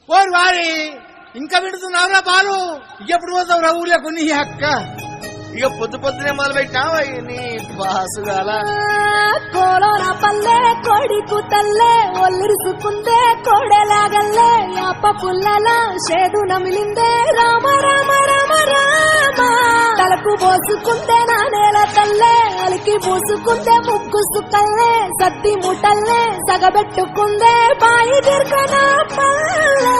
ఓరి వారి ఇంకా విడుతున్నావురా బాలు, ఎప్పుడు పోతావురా ఊళ్ళకు నీ అక్క? ఇక పొద్దు పొద్దునే మొదలు పెట్టావు నీ బాసుగాల. కోలోన పల్లె కొడికు తల్లే ఒల్లిరుసుకుందే కోడెలాగల్లే యాప పుల్లల షేడు నమిలిందే రామ రామ రామ రామ తలకు పోసుకుందే నా నేల తల్లే అలికి పూసుకుందే ముగ్గు సుక్కల్లే సత్తి ముట్టల్లే సగబెట్టుకుందే బాయి దిర్కన పల్లె.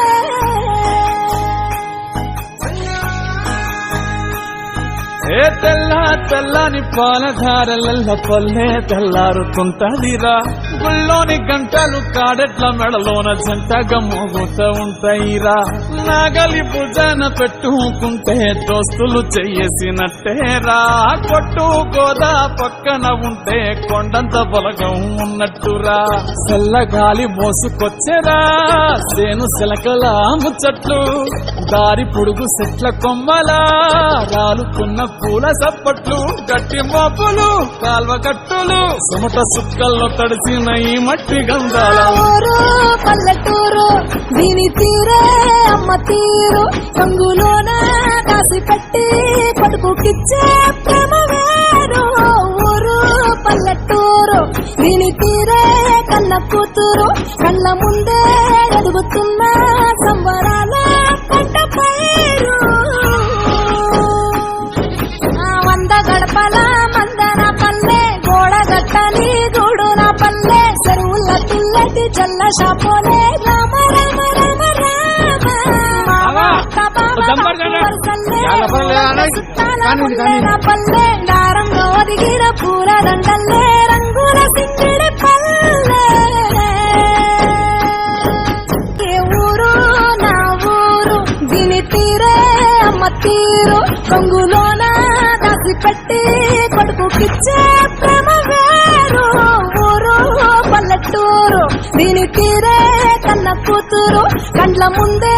ఏ తెల్ల తెల్లని పాలధారలల్ల పల్లె తెల్లారుతుంటదిరా, గుళ్ళోని గంటలు కాడెట్ల మెడలోన జంటగా మోగుతూ ఉంటాయిరా. నాగలి భుజాన పెట్టుకుంటే దోస్తులు చెయ్యేసినట్టేరా, కొట్టు గోదా పక్కన ఉంటే కొండంత బలగం ఉన్నట్టురా. చల్లగాలి మోసుకొచ్చేరా సేను శిలకల ముచ్చట్లు, దారి పొడుగు చెట్ల కొమ్మలా రాలుకున్న పూల సప్పట్లు, గట్టి మోపులు కాల్వ గట్టులు సుమట సుక్కల్లో తడిసిన ఈ మట్టి గంధాల. ఊరు పల్లెటూరు దీని తీరే అమ్మ తీరు, రంగులోన కాసి పెట్టి పడుకుకిచ్చే ప్రేమ వేరు. ఊరు పల్లెటూరు దీని తీరే కన్న కూతురు, కళ్ళ ముందే ఎదుగుతున్న సంబరాల పంట పైరు. గడపల మందన పల్లె గోడ గట్టని గూడున పల్లె చెరువుల తుల్లటి జల్ల షాపోలే రామ రామ రామ రామ పల్లె దారంలో ఒదిగిన పూల దండల్లే రంగుల సింగిడి పల్లె. ఏ ఊరు నా ఊరు దీని తీరే అమ్మ తీరు, రంగులోన పెట్టి కొడుకుకిచ్చే ప్రేమ వేరు. ఊరు పల్లెటూరు దీని తీరే కన్న కూతురు, కండ్ల ముందే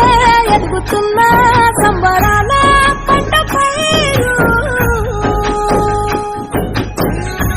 ఎదుగుతున్నా